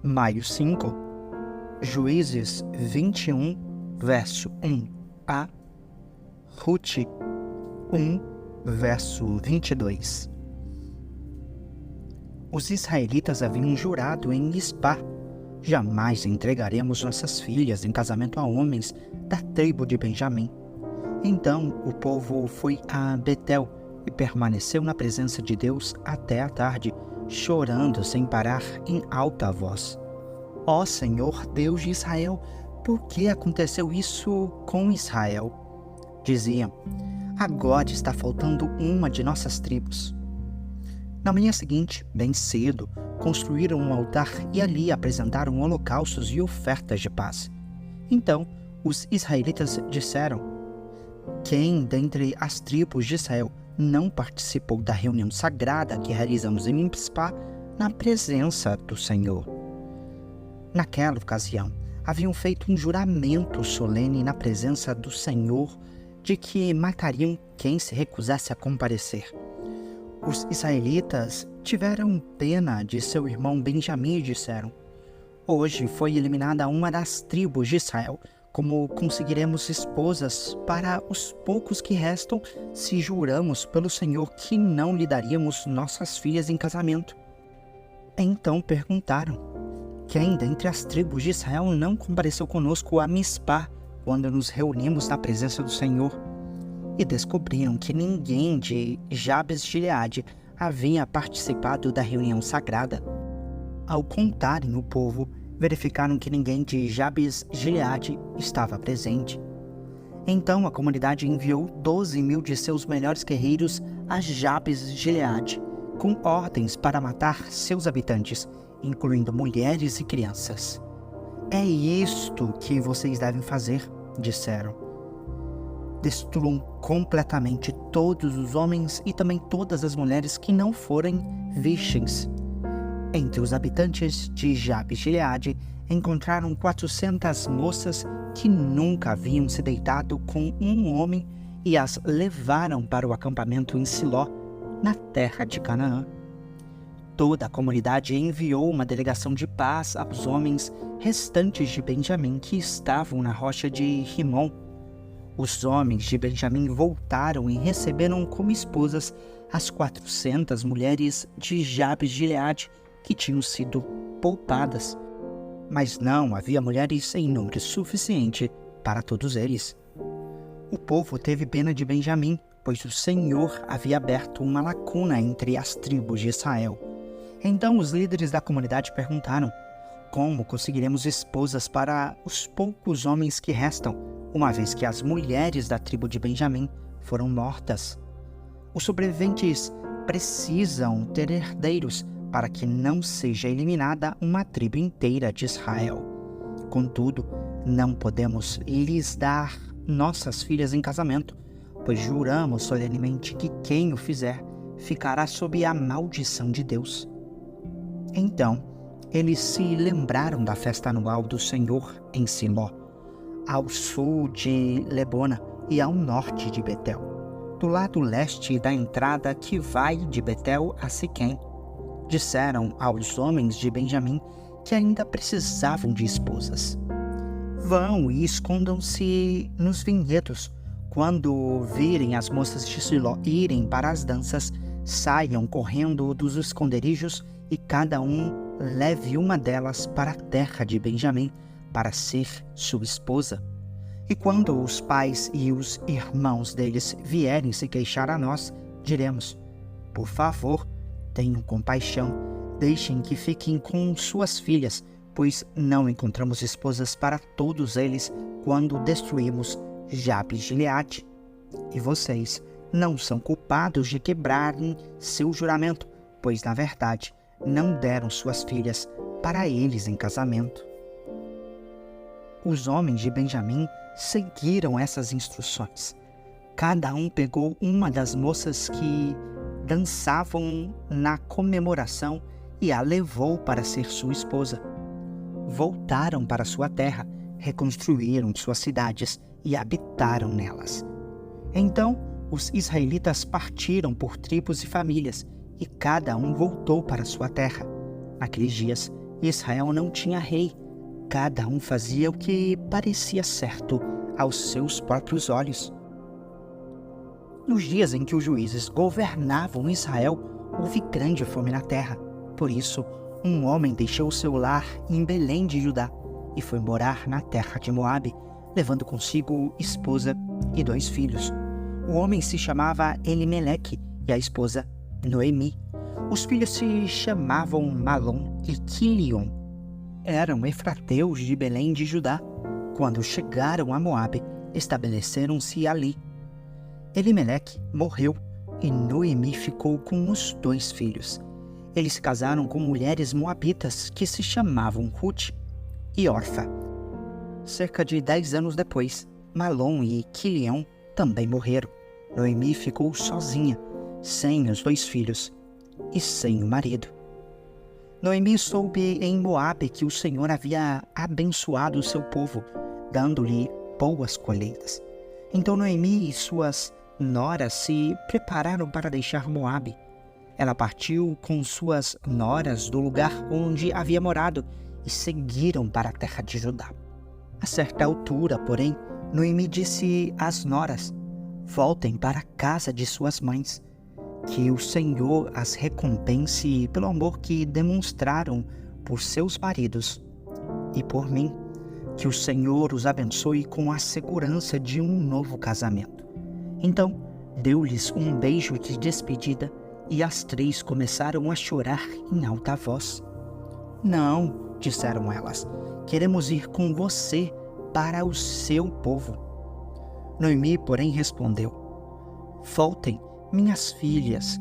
Maio 5, Juízes 21, verso 1a, Rute 1, verso 22. Os israelitas haviam jurado em Mispá: jamais entregaremos nossas filhas em casamento a homens da tribo de Benjamim. Então o povo foi a Betel e permaneceu na presença de Deus até a tarde, chorando sem parar em alta voz. Ó Senhor, Deus de Israel, por que aconteceu isso com Israel? Diziam: agora está faltando uma de nossas tribos. Na manhã seguinte, bem cedo, construíram um altar e ali apresentaram holocaustos e ofertas de paz. Então os israelitas disseram: quem dentre as tribos de Israel não participou da reunião sagrada que realizamos em Mispá na presença do Senhor? Naquela ocasião, haviam feito um juramento solene na presença do Senhor de que matariam quem se recusasse a comparecer. Os israelitas tiveram pena de seu irmão Benjamim e disseram: hoje foi eliminada uma das tribos de Israel. Como conseguiremos esposas para os poucos que restam se juramos pelo Senhor que não lhe daríamos nossas filhas em casamento? Então perguntaram: quem dentre as tribos de Israel não compareceu conosco a Mispá quando nos reunimos na presença do Senhor? E descobriram que ninguém de Jabes de Gileade havia participado da reunião sagrada. Ao contarem o povo, verificaram que ninguém de Jabes de Gileade estava presente. Então a comunidade enviou 12.000 de seus melhores guerreiros a Jabes de Gileade, com ordens para matar seus habitantes, incluindo mulheres e crianças. É isto que vocês devem fazer, disseram. Destruam completamente todos os homens e também todas as mulheres que não forem virgens. Entre os habitantes de Jabes de Gileade encontraram 400 moças que nunca haviam se deitado com um homem e as levaram para o acampamento em Siló, na terra de Canaã. Toda a comunidade enviou uma delegação de paz aos homens restantes de Benjamim que estavam na rocha de Rimom. Os homens de Benjamim voltaram e receberam como esposas as 400 mulheres de Jabes de Gileade que tinham sido poupadas, mas não havia mulheres em número suficiente para todos eles. O povo teve pena de Benjamim, pois o Senhor havia aberto uma lacuna entre as tribos de Israel. Então os líderes da comunidade perguntaram: como conseguiremos esposas para os poucos homens que restam, uma vez que as mulheres da tribo de Benjamim foram mortas? Os sobreviventes precisam ter herdeiros para que não seja eliminada uma tribo inteira de Israel. Contudo, não podemos lhes dar nossas filhas em casamento, pois juramos solenemente que quem o fizer ficará sob a maldição de Deus. Então, eles se lembraram da festa anual do Senhor em Siló, ao sul de Lebona e ao norte de Betel, do lado leste da entrada que vai de Betel a Siquém. Disseram aos homens de Benjamim que ainda precisavam de esposas: vão e escondam-se nos vinhedos. Quando virem as moças de Siló irem para as danças, saiam correndo dos esconderijos e cada um leve uma delas para a terra de Benjamim para ser sua esposa. E quando os pais e os irmãos deles vierem se queixar a nós, diremos: por favor, tenham compaixão, deixem que fiquem com suas filhas, pois não encontramos esposas para todos eles quando destruímos Jabes de Gileade. E vocês não são culpados de quebrarem seu juramento, pois na verdade não deram suas filhas para eles em casamento. Os homens de Benjamim seguiram essas instruções. Cada um pegou uma das moças que dançavam na comemoração e a levou para ser sua esposa. Voltaram para sua terra, reconstruíram suas cidades e habitaram nelas. Então, os israelitas partiram por tribos e famílias, e cada um voltou para sua terra. Naqueles dias, Israel não tinha rei. Cada um fazia o que parecia certo aos seus próprios olhos. Nos dias em que os juízes governavam Israel, houve grande fome na terra. Por isso, um homem deixou seu lar em Belém de Judá e foi morar na terra de Moabe, levando consigo esposa e 2 filhos. O homem se chamava Elimeleque e a esposa Noemi. Os filhos se chamavam Malom e Quilion. Eram efrateus de Belém de Judá. Quando chegaram a Moabe, estabeleceram-se ali. Elimeleque morreu e Noemi ficou com os 2 filhos. Eles se casaram com mulheres moabitas que se chamavam Ruth e Orfa. Cerca de 10 anos depois, Malom e Quilion também morreram. Noemi ficou sozinha, sem os 2 filhos e sem o marido. Noemi soube em Moabe que o Senhor havia abençoado o seu povo, dando-lhe boas colheitas. Então Noemi e suas noras se prepararam para deixar Moabe. Ela partiu com suas noras do lugar onde havia morado e seguiram para a terra de Judá. A certa altura, porém, Noemi disse às noras: voltem para a casa de suas mães, que o Senhor as recompense pelo amor que demonstraram por seus maridos e por mim, que o Senhor os abençoe com a segurança de um novo casamento. Então, deu-lhes um beijo de despedida e as 3 começaram a chorar em alta voz. Não, disseram elas, queremos ir com você para o seu povo. Noemi, porém, respondeu: voltem, minhas filhas,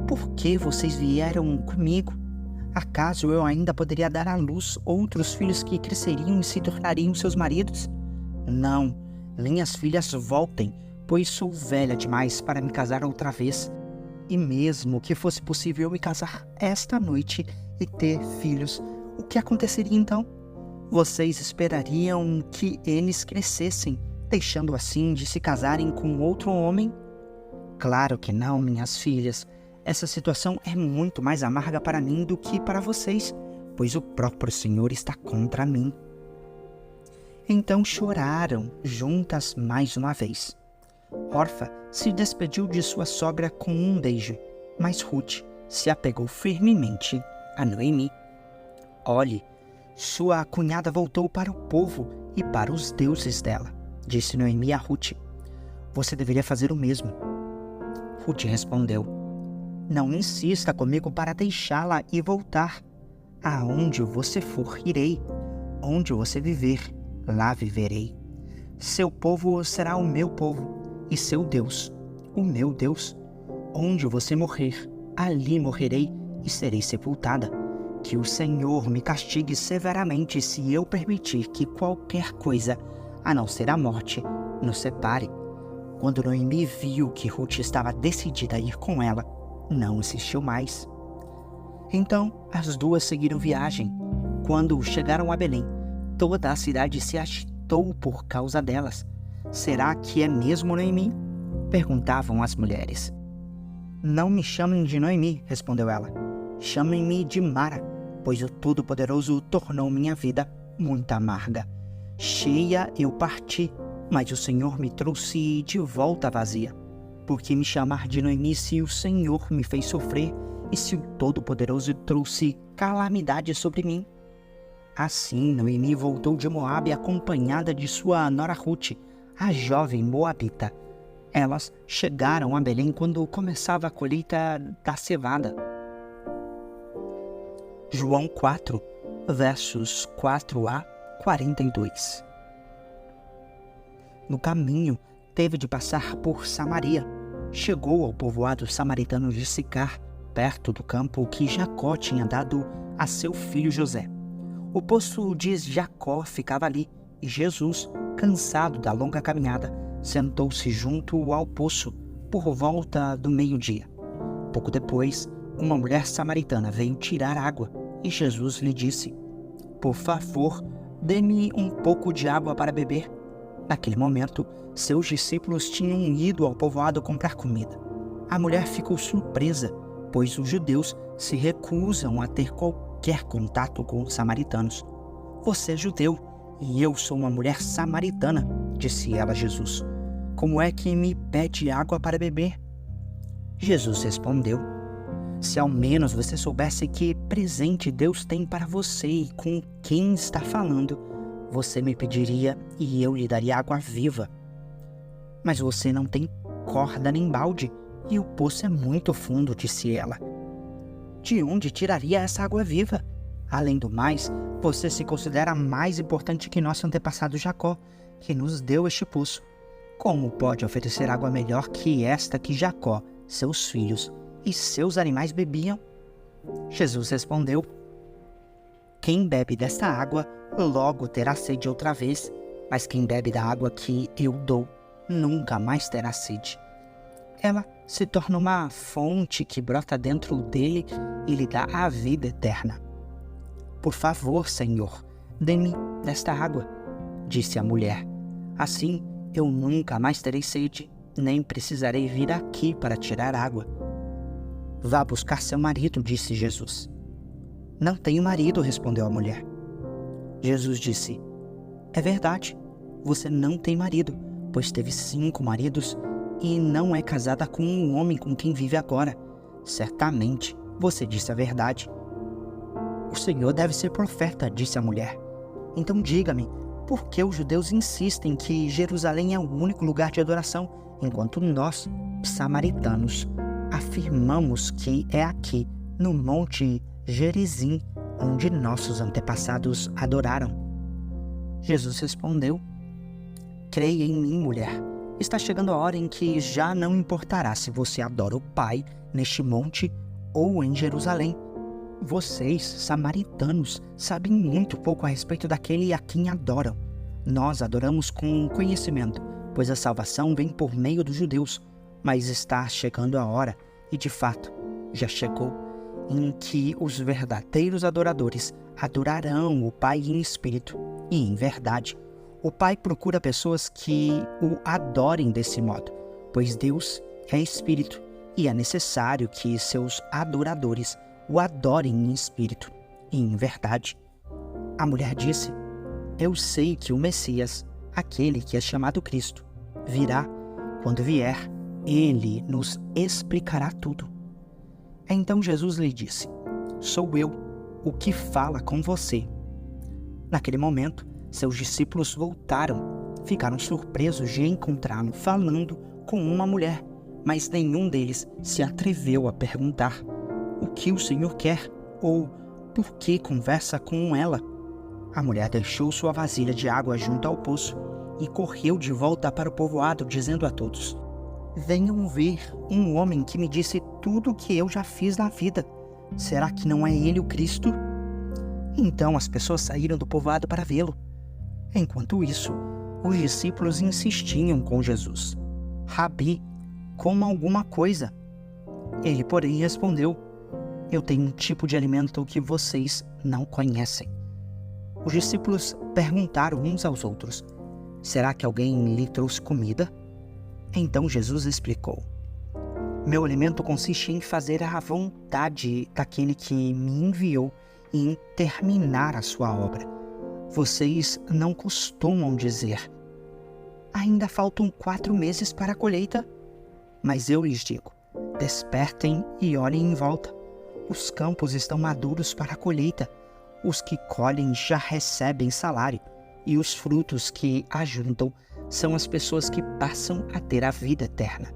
por que vocês vieram comigo? Acaso eu ainda poderia dar à luz outros filhos que cresceriam e se tornariam seus maridos? Não, minhas filhas, voltem, pois sou velha demais para me casar outra vez. E mesmo que fosse possível eu me casar esta noite e ter filhos, o que aconteceria então? Vocês esperariam que eles crescessem, deixando assim de se casarem com outro homem? Claro que não, minhas filhas. Essa situação é muito mais amarga para mim do que para vocês, pois o próprio Senhor está contra mim. Então choraram juntas mais uma vez. Orfa se despediu de sua sogra com um beijo, mas Ruth se apegou firmemente a Noemi. Olhe, sua cunhada voltou para o povo e para os deuses dela, disse Noemi a Ruth. Você deveria fazer o mesmo. Ruth respondeu: não insista comigo para deixá-la e voltar. Aonde você for, irei. Onde você viver, lá viverei. Seu povo será o meu povo, e seu Deus, o meu Deus. Onde você morrer, ali morrerei e serei sepultada. Que o Senhor me castigue severamente se eu permitir que qualquer coisa, a não ser a morte, nos separe. Quando Noemi viu que Ruth estava decidida a ir com ela, não insistiu mais. Então as 2 seguiram viagem. Quando chegaram a Belém, toda a cidade se agitou por causa delas. Será que é mesmo Noemi? Perguntavam as mulheres. Não me chamem de Noemi, respondeu ela. Chamem-me de Mara, pois o Todo-Poderoso tornou minha vida muito amarga. Cheia eu parti, mas o Senhor me trouxe de volta vazia. Por que me chamar de Noemi se o Senhor me fez sofrer e se o Todo-Poderoso trouxe calamidade sobre mim? Assim, Noemi voltou de Moabe acompanhada de sua nora Ruth, a jovem moabita. Elas chegaram a Belém quando começava a colheita da cevada. João 4, versos 4 a 42. No caminho, teve de passar por Samaria. Chegou ao povoado samaritano de Sicar, perto do campo que Jacó tinha dado a seu filho José. O poço de Jacó ficava ali, e Jesus, cansado da longa caminhada, sentou-se junto ao poço por volta do meio-dia. Pouco depois, uma mulher samaritana veio tirar água, e Jesus lhe disse: por favor, dê-me um pouco de água para beber. Naquele momento, seus discípulos tinham ido ao povoado comprar comida. A mulher ficou surpresa, pois os judeus se recusam a ter qualquer contato com os samaritanos. Você é judeu e eu sou uma mulher samaritana, disse ela a Jesus. Como é que me pede água para beber? Jesus respondeu: se ao menos você soubesse que presente Deus tem para você e com quem está falando, você me pediria e eu lhe daria água viva. Mas você não tem corda nem balde e o poço é muito fundo, disse ela. De onde tiraria essa água viva? Além do mais, você se considera mais importante que nosso antepassado Jacó, que nos deu este poço. Como pode oferecer água melhor que esta que Jacó, seus filhos e seus animais bebiam? Jesus respondeu: quem bebe desta água logo terá sede outra vez, mas quem bebe da água que eu dou nunca mais terá sede. Ela se torna uma fonte que brota dentro dele e lhe dá a vida eterna. Por favor, Senhor, dê-me desta água, disse a mulher. Assim eu nunca mais terei sede, nem precisarei vir aqui para tirar água. Vá buscar seu marido, disse Jesus. Não tenho marido, respondeu a mulher. Jesus disse: é verdade, você não tem marido, pois teve 5 maridos e não é casada com um homem com quem vive agora. Certamente, você disse a verdade. O Senhor deve ser profeta, disse a mulher. Então diga-me, por que os judeus insistem que Jerusalém é o único lugar de adoração, enquanto nós, samaritanos, afirmamos que é aqui, no Monte Gerizim, onde nossos antepassados adoraram? Jesus respondeu: creia em mim, mulher. Está chegando a hora em que já não importará se você adora o Pai neste monte ou em Jerusalém. Vocês, samaritanos, sabem muito pouco a respeito daquele a quem adoram. Nós adoramos com conhecimento, pois a salvação vem por meio dos judeus. Mas está chegando a hora, e de fato, já chegou, em que os verdadeiros adoradores adorarão o Pai em espírito e em verdade. O Pai procura pessoas que o adorem desse modo, pois Deus é espírito e é necessário que seus adoradores o adorem em espírito e em verdade. A mulher disse: eu sei que o Messias, aquele que é chamado Cristo, virá. Quando vier, ele nos explicará tudo. Então Jesus lhe disse: sou eu, o que fala com você. Naquele momento, seus discípulos voltaram, ficaram surpresos de encontrá-lo falando com uma mulher, mas nenhum deles se atreveu a perguntar: o que o Senhor quer? Ou por que conversa com ela? A mulher deixou sua vasilha de água junto ao poço e correu de volta para o povoado, dizendo a todos: venham ver um homem que me disse tudo o que eu já fiz na vida. Será que não é ele o Cristo? Então as pessoas saíram do povoado para vê-lo. Enquanto isso, os discípulos insistiam com Jesus: Rabi, coma alguma coisa. Ele, porém, respondeu: eu tenho um tipo de alimento que vocês não conhecem. Os discípulos perguntaram uns aos outros: será que alguém lhe trouxe comida? Então Jesus explicou: meu alimento consiste em fazer a vontade daquele que me enviou e em terminar a sua obra. Vocês não costumam dizer: ainda faltam 4 meses para a colheita? Mas eu lhes digo: despertem e olhem em volta. Os campos estão maduros para a colheita. Os que colhem já recebem salário, e os frutos que ajuntam são as pessoas que passam a ter a vida eterna.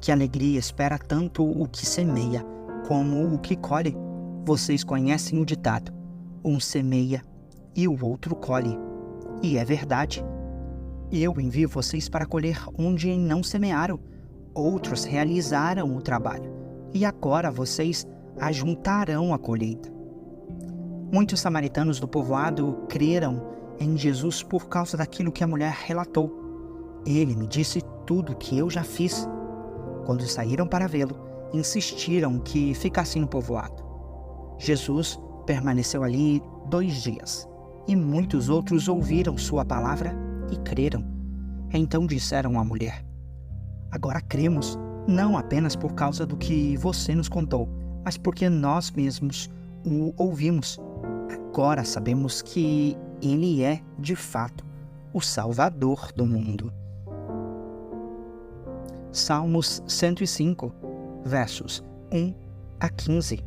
Que alegria espera tanto o que semeia como o que colhe. Vocês conhecem o ditado: um semeia e o outro colhe. E é verdade. Eu envio vocês para colher onde não semearam. Outros realizaram o trabalho, e agora vocês ajuntarão a colheita. Muitos samaritanos do povoado creram em Jesus por causa daquilo que a mulher relatou. Ele me disse tudo o que eu já fiz. Quando saíram para vê-lo, insistiram que ficassem no povoado. Jesus permaneceu ali 2 dias, e muitos outros ouviram sua palavra e creram. Então disseram à mulher: agora cremos, não apenas por causa do que você nos contou, mas porque nós mesmos o ouvimos. Agora sabemos que Ele é, de fato, o Salvador do mundo. Salmos 105, versos 1 a 15.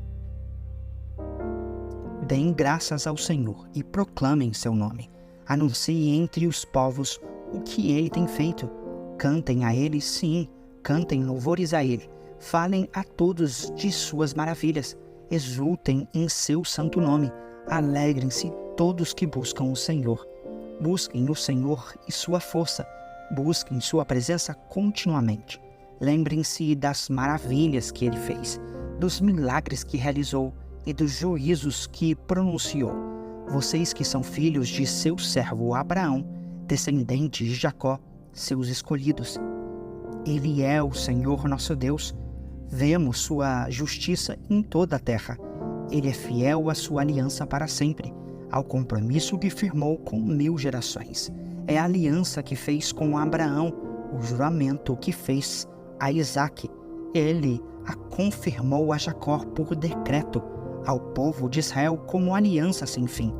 Deem graças ao Senhor e proclamem seu nome. Anunciem entre os povos o que Ele tem feito. Cantem a Ele, sim, cantem louvores a Ele. Falem a todos de suas maravilhas. Exultem em seu santo nome. Alegrem-se todos que buscam o Senhor. Busquem o Senhor e sua força. Busquem sua presença continuamente. Lembrem-se das maravilhas que Ele fez, dos milagres que realizou e dos juízos que pronunciou. Vocês que são filhos de seu servo Abraão, descendentes de Jacó, seus escolhidos. Ele é o Senhor nosso Deus. Vemos sua justiça em toda a terra. Ele é fiel à sua aliança para sempre, ao compromisso que firmou com 1000 gerações. É a aliança que fez com Abraão, o juramento que fez a Isaque. Ele a confirmou a Jacó por decreto, ao povo de Israel como aliança sem fim.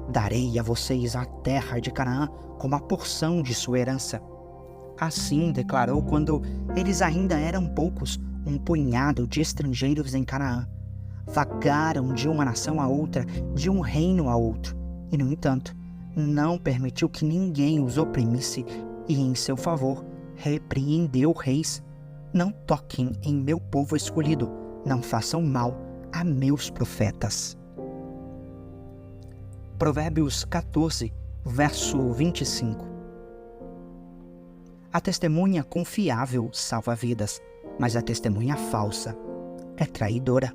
Darei a vocês a terra de Canaã como a porção de sua herança. Assim declarou quando eles ainda eram poucos, um punhado de estrangeiros em Canaã. Vagaram de uma nação a outra, de um reino a outro, e, no entanto, não permitiu que ninguém os oprimisse e, em seu favor, repreendeu reis. Não toquem em meu povo escolhido, não façam mal a meus profetas. Provérbios 14, verso 25. A testemunha confiável salva vidas, mas a testemunha falsa é traidora.